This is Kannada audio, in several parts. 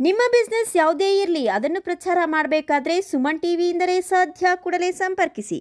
ನಿಮ್ಮ ಬಿಸ್ನೆಸ್ ಯಾವುದೇ ಇರಲಿ ಅದನ್ನು ಪ್ರಚಾರ ಮಾಡಬೇಕಾದ್ರೆ ಸುಮನ್ ಟಿವಿಯಿಂದಲೇ ಸಾಧ್ಯ. ಕೂಡಲೇ ಸಂಪರ್ಕಿಸಿ.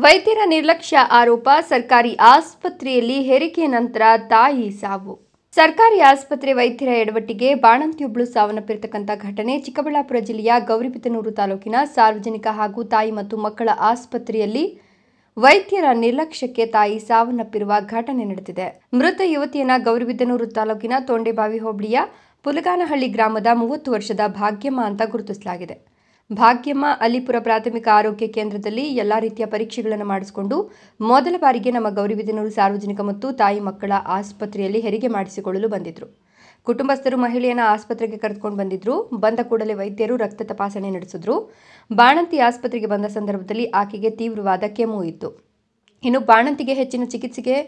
ವೈದ್ಯರ ನಿರ್ಲಕ್ಷ್ಯ ಆರೋಪ. ಸರ್ಕಾರಿ ಆಸ್ಪತ್ರೆಯಲ್ಲಿ ಹೆರಿಗೆ ನಂತರ ತಾಯಿ ಸಾವು. ಸರ್ಕಾರಿ ಆಸ್ಪತ್ರೆ ವೈದ್ಯರ ಎಡವಟ್ಟಿಗೆ ಬಾಣಂತಿಯೊಬ್ಬಳು ಸಾವನ್ನಪ್ಪಿರತಕ್ಕಂಥ ಘಟನೆ ಚಿಕ್ಕಬಳ್ಳಾಪುರ ಜಿಲ್ಲೆಯ ಗೌರಿಬಿದನೂರು ತಾಲೂಕಿನ ಸಾರ್ವಜನಿಕ ಹಾಗೂ ತಾಯಿ ಮತ್ತು ಮಕ್ಕಳ ಆಸ್ಪತ್ರೆಯಲ್ಲಿ ವೈದ್ಯರ ನಿರ್ಲಕ್ಷ್ಯಕ್ಕೆ ತಾಯಿ ಸಾವನ್ನಪ್ಪಿರುವ ಘಟನೆ ನಡೆದಿದೆ. ಮೃತ ಯುವತಿಯನ್ನ ಗೌರಿಬಿದನೂರು ತಾಲೂಕಿನ ತೊಂಡೆಬಾವಿ ಹೋಬಳಿಯ ಪುಲಗಾನಹಳ್ಳಿ ಗ್ರಾಮದ 30 ವರ್ಷದ ಭಾಗ್ಯಮ್ಮ ಅಂತ ಗುರುತಿಸಲಾಗಿದೆ. ಭಾಗ್ಯಮ್ಮ ಅಲಿಪುರ ಪ್ರಾಥಮಿಕ ಆರೋಗ್ಯ ಕೇಂದ್ರದಲ್ಲಿ ಎಲ್ಲಾ ರೀತಿಯ ಪರೀಕ್ಷೆಗಳನ್ನು ಮಾಡಿಸಿಕೊಂಡು ಮೊದಲ ಬಾರಿಗೆ ನಮ್ಮ ಗೌರಿಬಿದನೂರು ಸಾರ್ವಜನಿಕ ಮತ್ತು ತಾಯಿ ಮಕ್ಕಳ ಆಸ್ಪತ್ರೆಯಲ್ಲಿ ಹೆರಿಗೆ ಮಾಡಿಸಿಕೊಳ್ಳಲು ಬಂದಿದ್ರು. ಕುಟುಂಬಸ್ಥರು ಮಹಿಳೆಯನ್ನ ಆಸ್ಪತ್ರೆಗೆ ಕರೆದುಕೊಂಡು ಬಂದಿದ್ರು. ಬಂದ ಕೂಡಲೇ ವೈದ್ಯರು ರಕ್ತ ತಪಾಸಣೆ ನಡೆಸಿದ್ರು. ಬಾಣಂತಿ ಆಸ್ಪತ್ರೆಗೆ ಬಂದ ಸಂದರ್ಭದಲ್ಲಿ ಆಕೆಗೆ ತೀವ್ರವಾದ ಕೆಮ್ಮು ಇತ್ತು. ಇನ್ನು ಬಾಣಂತಿಗೆ ಹೆಚ್ಚಿನ ಚಿಕಿತ್ಸೆಗೆ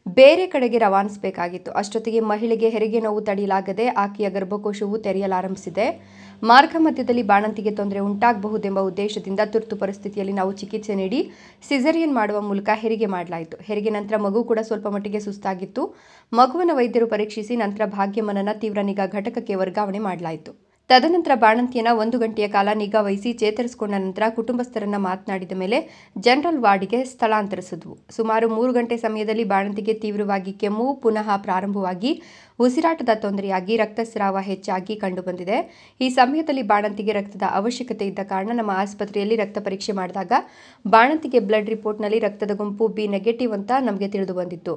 ಬೇರೆ ಕಡೆಗೆ ರವಾನಿಸಬೇಕಾಗಿತ್ತು. ಅಷ್ಟೊತ್ತಿಗೆ ಮಹಿಳೆಗೆ ಹೆರಿಗೆ ನೋವು ತಡೆಯಲಾಗದೆ ಆಕೆಯ ಗರ್ಭಕೋಶವು ತೆರೆಯಲಾರಂಭಿಸಿದೆ. ಮಾರ್ಗ ಮಧ್ಯದಲ್ಲಿ ಬಾಣಂತಿಗೆ ತೊಂದರೆ ಉಂಟಾಗಬಹುದೆಂಬ ಉದ್ದೇಶದಿಂದ ತುರ್ತು ಪರಿಸ್ಥಿತಿಯಲ್ಲಿ ನಾವು ಚಿಕಿತ್ಸೆ ನೀಡಿ ಸಿಸೇರಿಯನ್ ಮಾಡುವ ಮೂಲಕ ಹೆರಿಗೆ ಮಾಡಲಾಯಿತು. ಹೆರಿಗೆ ನಂತರ ಮಗು ಕೂಡ ಸ್ವಲ್ಪ ಮಟ್ಟಿಗೆ ಸುಸ್ತಾಗಿತ್ತು. ಮಗುವನ್ನು ವೈದ್ಯರು ಪರೀಕ್ಷಿಸಿ ನಂತರ ಭಾಗ್ಯಮ್ಮನನ್ನ ತೀವ್ರ ನಿಗಾ ಘಟಕಕ್ಕೆ ವರ್ಗಾವಣೆ ಮಾಡಲಾಯಿತು. ತದನಂತರ ಬಾಣಂತಿಯನ್ನ 1 ಗಂಟೆಯ ಕಾಲ ನಿಗಾ ವಹಿಸಿ ಚೇತರಿಸಿಕೊಂಡ ನಂತರ ಕುಟುಂಬಸ್ಥರನ್ನ ಮಾತನಾಡಿದ ಮೇಲೆ ಜನರಲ್ ವಾರ್ಡ್ಗೆ ಸ್ಥಳಾಂತರಿಸಿದ್ವು. ಸುಮಾರು 3 ಗಂಟೆ ಸಮಯದಲ್ಲಿ ಬಾಣಂತಿಗೆ ತೀವ್ರವಾಗಿ ಕೆಮ್ಮು ಪುನಃ ಪ್ರಾರಂಭವಾಗಿ ಉಸಿರಾಟದ ತೊಂದರೆಯಾಗಿ ರಕ್ತಸ್ರಾವ ಹೆಚ್ಚಾಗಿ ಕಂಡುಬಂದಿದೆ. ಈ ಸಮಯದಲ್ಲಿ ಬಾಣಂತಿಗೆ ರಕ್ತದ ಅವಶ್ಯಕತೆ ಇದ್ದ ಕಾರಣ ನಮ್ಮ ಆಸ್ಪತ್ರೆಯಲ್ಲಿ ರಕ್ತ ಪರೀಕ್ಷೆ ಮಾಡಿದಾಗ ಬಾಣಂತಿಗೆ ಬ್ಲಡ್ ರಿಪೋರ್ಟ್ನಲ್ಲಿ ರಕ್ತದ ಗುಂಪು ಬಿ ನೆಗೆಟಿವ್ ಅಂತ ನಮಗೆ ತಿಳಿದು ಬಂದಿತ್ತು.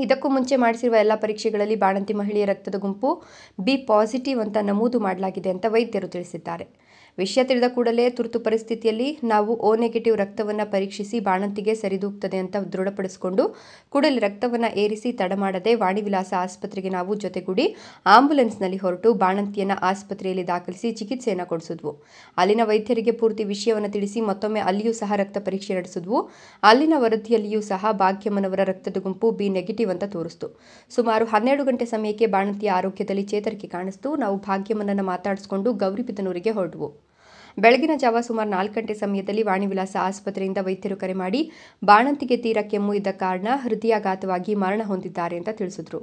ಇದಕ್ಕೂ ಮುಂಚೆ ಮಾಡಿಸಿರುವ ಎಲ್ಲ ಪರೀಕ್ಷೆಗಳಲ್ಲಿ ಬಾಣಂತಿ ಮಹಿಳೆಯ ರಕ್ತದ ಗುಂಪು ಬಿ ಪಾಸಿಟಿವ್ ಅಂತ ನಮೂದು ಮಾಡಲಾಗಿದೆ ಅಂತ ವೈದ್ಯರು ತಿಳಿಸಿದ್ದಾರೆ. ವಿಷಯ ತಿಳಿದ ಕೂಡಲೇ ತುರ್ತು ಪರಿಸ್ಥಿತಿಯಲ್ಲಿ ನಾವು ಓ ನೆಗೆಟಿವ್ ರಕ್ತವನ್ನು ಪರೀಕ್ಷಿಸಿ ಬಾಣಂತಿಗೆ ಸರಿದೂಗ್ತದೆ ಅಂತ ದೃಢಪಡಿಸಿಕೊಂಡು ಕೂಡಲೇ ರಕ್ತವನ್ನು ಏರಿಸಿ ತಡ ಮಾಡದೆ ವಾಣಿವಿಲಾಸ ಆಸ್ಪತ್ರೆಗೆ ನಾವು ಜೊತೆಗೂಡಿ ಆಂಬ್ಯುಲೆನ್ಸ್ನಲ್ಲಿ ಹೊರಟು ಬಾಣಂತಿಯನ್ನು ಆಸ್ಪತ್ರೆಯಲ್ಲಿ ದಾಖಲಿಸಿ ಚಿಕಿತ್ಸೆಯನ್ನು ಕೊಡಿಸಿದ್ವು. ಅಲ್ಲಿನ ವೈದ್ಯರಿಗೆ ಪೂರ್ತಿ ವಿಷಯವನ್ನು ತಿಳಿಸಿ ಮತ್ತೊಮ್ಮೆ ಅಲ್ಲಿಯೂ ಸಹ ರಕ್ತ ಪರೀಕ್ಷೆ ನಡೆಸಿದ್ವು. ಅಲ್ಲಿನ ವರದಿಯಲ್ಲಿಯೂ ಸಹ ಭಾಗ್ಯಮ್ಮನವರ ರಕ್ತದ ಗುಂಪು ಬಿ ನೆಗೆಟಿವ್ ಅಂತ ತೋರಿಸ್ತು. ಸುಮಾರು 12 ಗಂಟೆ ಸಮಯಕ್ಕೆ ಬಾಣಂತಿಯ ಆರೋಗ್ಯದಲ್ಲಿ ಚೇತರಿಕೆ ಕಾಣಿಸ್ತು. ನಾವು ಭಾಗ್ಯಮ್ಮನನ್ನು ಮಾತಾಡಿಸಿಕೊಂಡು ಗೌರಿಬಿದನೂರಿಗೆ ಹೊರಟವು. ಬೆಳಗಿನ ಜಾವ ಸುಮಾರು 4 ಗಂಟೆ ಸಮಯದಲ್ಲಿ ವಾಣಿವಿಲಾಸ ಆಸ್ಪತ್ರೆಯಿಂದ ವೈದ್ಯರು ಕರೆ ಮಾಡಿ ಬಾಣಂತಿಗೆ ತೀರಾ ಕೆಮ್ಮು ಇದ್ದ ಕಾರಣ ಹೃದಯಾಘಾತವಾಗಿ ಮರಣ ಹೊಂದಿದ್ದಾರೆ ಅಂತ ತಿಳಿಸಿದ್ರು.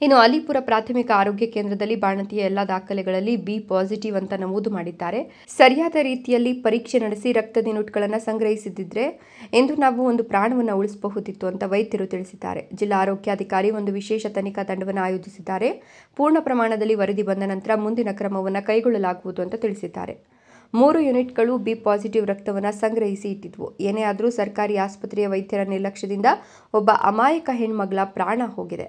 ಇನ್ನು ಅಲಿಪುರ ಪ್ರಾಥಮಿಕ ಆರೋಗ್ಯ ಕೇಂದ್ರದಲ್ಲಿ ಬಾಣಂತಿಯ ಎಲ್ಲ ದಾಖಲೆಗಳಲ್ಲಿ ಬಿ ಪಾಸಿಟಿವ್ ಅಂತ ನಮೂದು ಮಾಡಿದ್ದಾರೆ. ಸರಿಯಾದ ರೀತಿಯಲ್ಲಿ ಪರೀಕ್ಷೆ ನಡೆಸಿ ರಕ್ತದ ಯೂನಿಟ್ಗಳನ್ನು ಸಂಗ್ರಹಿಸಿದ್ದಿದ್ರೆ ಎಂದು ನಾವು ಒಂದು ಪ್ರಾಣವನ್ನು ಉಳಿಸಬಹುದಿತ್ತು ಅಂತ ವೈದ್ಯರು ತಿಳಿಸಿದ್ದಾರೆ. ಜಿಲ್ಲಾ ಆರೋಗ್ಯಾಧಿಕಾರಿ ಒಂದು ವಿಶೇಷ ತನಿಖಾ ತಂಡವನ್ನು ಆಯೋಜಿಸಿದ್ದಾರೆ. ಪೂರ್ಣ ಪ್ರಮಾಣದಲ್ಲಿ ವರದಿ ಬಂದ ನಂತರ ಮುಂದಿನ ಕ್ರಮವನ್ನು ಕೈಗೊಳ್ಳಲಾಗುವುದು ಅಂತ ತಿಳಿಸಿದ್ದಾರೆ. 3 ಯೂನಿಟ್ಗಳು ಬಿ ಪಾಸಿಟಿವ್ ರಕ್ತವನ್ನು ಸಂಗ್ರಹಿಸಿ ಇಟ್ಟಿದ್ವು. ಏನೇ ಆದರೂ ಸರ್ಕಾರಿ ಆಸ್ಪತ್ರೆಯ ವೈದ್ಯರ ನಿರ್ಲಕ್ಷ್ಯದಿಂದ ಒಬ್ಬ ಅಮಾಯಕ ಹೆಣ್ಮಗಳ ಪ್ರಾಣ ಹೋಗಿದೆ.